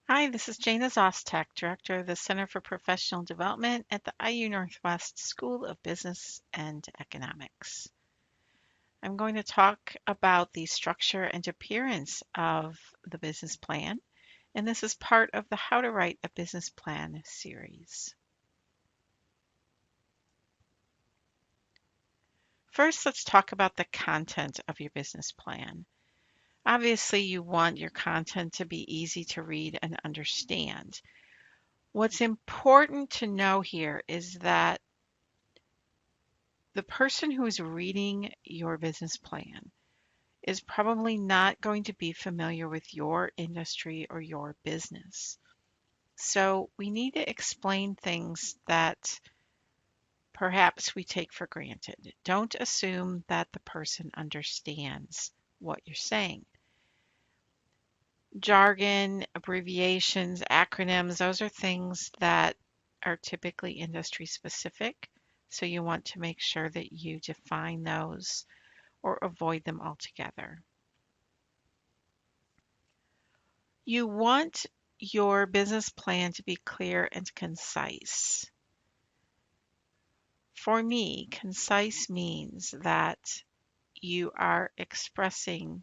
Hi, this is Jana Zostek, Director of the Center for Professional Development at the IU Northwest School of Business and Economics. I'm going to talk about the structure and appearance of the business plan, and this is part of the How to Write a Business Plan series. First, let's talk about the content of your business plan. Obviously, you want your content to be easy to read and understand. What's important to know here is that the person who is reading your business plan is probably not going to be familiar with your industry or your business. So we need to explain things that perhaps we take for granted. Don't assume that the person understands what you're saying. Jargon, abbreviations, acronyms, those are things that are typically industry specific. So you want to make sure that you define those or avoid them altogether. You want your business plan to be clear and concise. For me, concise means that you are expressing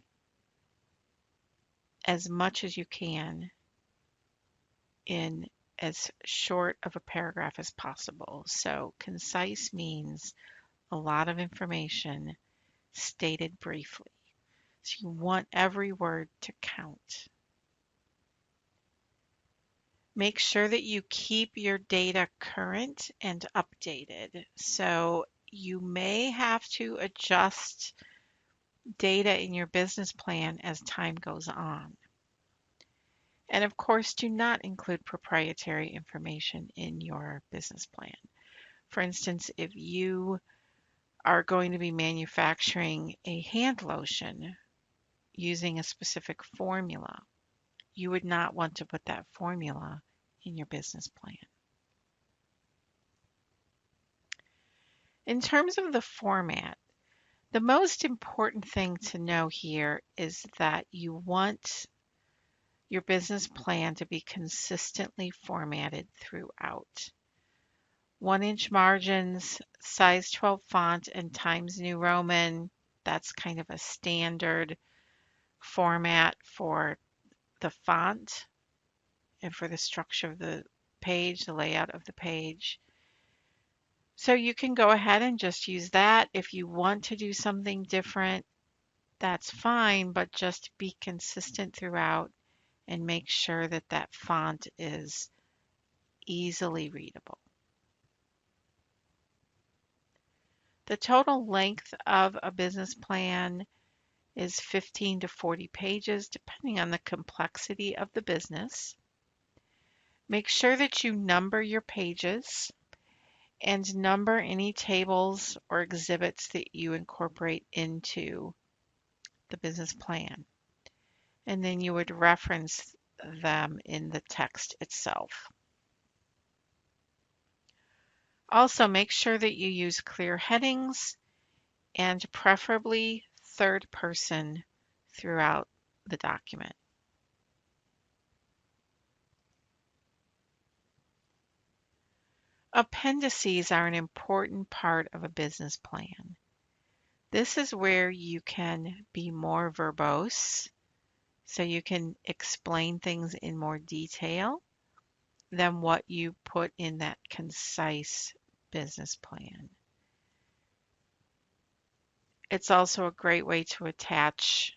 as much as you can in as short of a paragraph as possible. So concise means a lot of information stated briefly. So you want every word to count. Make sure that you keep your data current and updated. So you may have to adjust data in your business plan as time goes on. And of course, do not include proprietary information in your business plan. For instance, if you are going to be manufacturing a hand lotion using a specific formula, you would not want to put that formula in your business plan. In terms of the format, the most important thing to know here is that you want your business plan to be consistently formatted throughout. 1-inch margins, size 12 font, and Times New Roman, that's kind of a standard format for the font and for the structure of the page, the layout of the page. So you can go ahead and just use that. If you want to do something different, that's fine, but just be consistent throughout and make sure that that font is easily readable. The total length of a business plan is 15 to 40 pages, depending on the complexity of the business. Make sure that you number your pages and number any tables or exhibits that you incorporate into the business plan. And then you would reference them in the text itself. Also, make sure that you use clear headings and preferably third person throughout the document. Appendices are an important part of a business plan. This is where you can be more verbose, so you can explain things in more detail than what you put in that concise business plan. It's also a great way to attach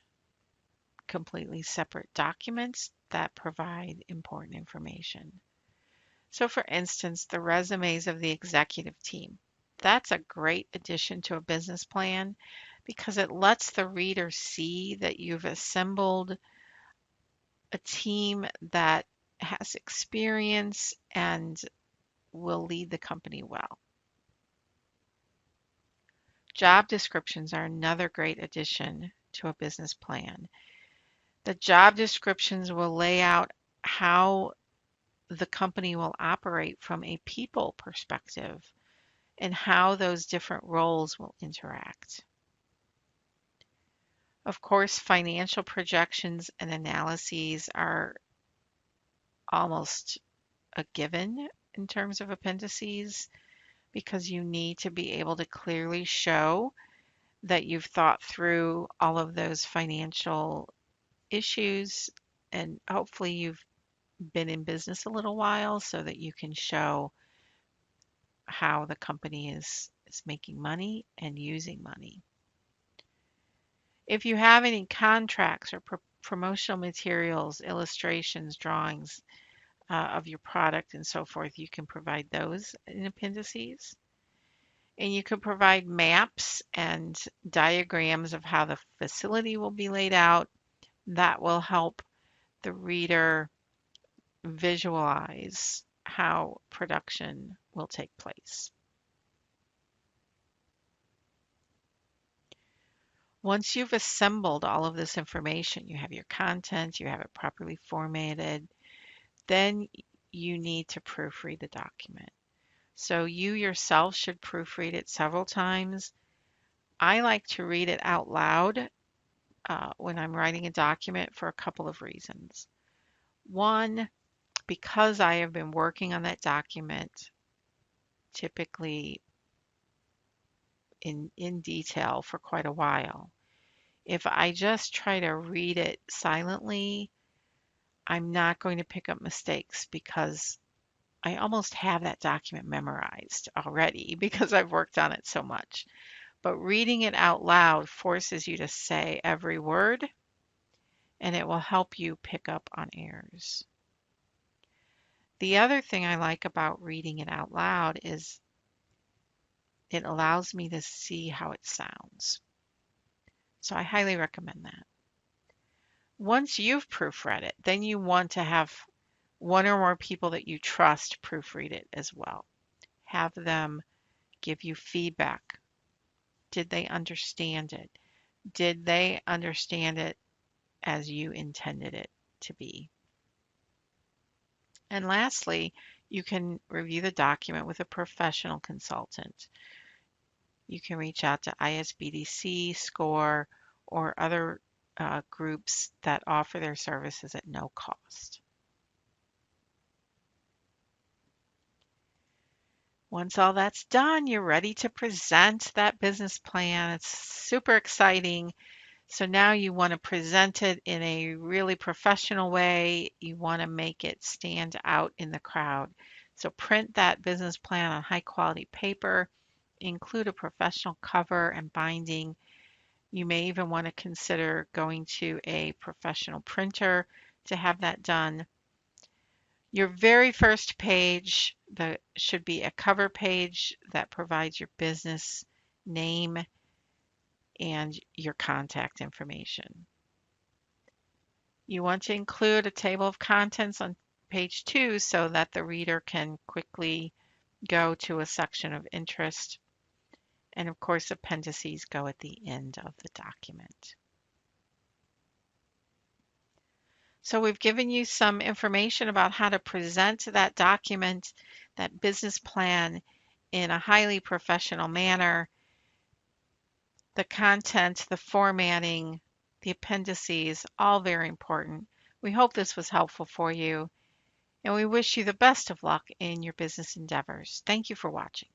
completely separate documents that provide important information. So for instance, the resumes of the executive team. That's a great addition to a business plan because it lets the reader see that you've assembled a team that has experience and will lead the company well. Job descriptions are another great addition to a business plan. The job descriptions will lay out how the company will operate from a people perspective and how those different roles will interact. Of course, financial projections and analyses are almost a given in terms of appendices because you need to be able to clearly show that you've thought through all of those financial issues, and hopefully you've been in business a little while so that you can show how the company is making money and using money. If you have any contracts or promotional materials, illustrations, drawings of your product and so forth, you can provide those in appendices. And you can provide maps and diagrams of how the facility will be laid out. That will help the reader visualize how production will take place. Once you've assembled all of this information, you have your content, you have it properly formatted, then you need to proofread the document. So you yourself should proofread it several times. I like to read it out loud when I'm writing a document for a couple of reasons. One, because I have been working on that document typically in detail for quite a while. If I just try to read it silently, I'm not going to pick up mistakes because I almost have that document memorized already because I've worked on it so much. But reading it out loud forces you to say every word, and it will help you pick up on errors. The other thing I like about reading it out loud is it allows me to see how it sounds. So I highly recommend that. Once you've proofread it, then you want to have one or more people that you trust proofread it as well. Have them give you feedback. Did they understand it? Did they understand it as you intended it to be? And lastly, you can review the document with a professional consultant. You can reach out to ISBDC, SCORE, or other groups that offer their services at no cost. Once all that's done, you're ready to present that business plan. It's super exciting. So now you want to present it in a really professional way. You want to make it stand out in the crowd. So print that business plan on high quality paper, include a professional cover and binding. You may even want to consider going to a professional printer to have that done. Your very first page should be a cover page that provides your business name and your contact information. You want to include a table of contents on page 2 so that the reader can quickly go to a section of interest. And of course, appendices go at the end of the document. So we've given you some information about how to present that document, that business plan, in a highly professional manner. The content, the formatting, the appendices, all very important. We hope this was helpful for you, and we wish you the best of luck in your business endeavors. Thank you for watching.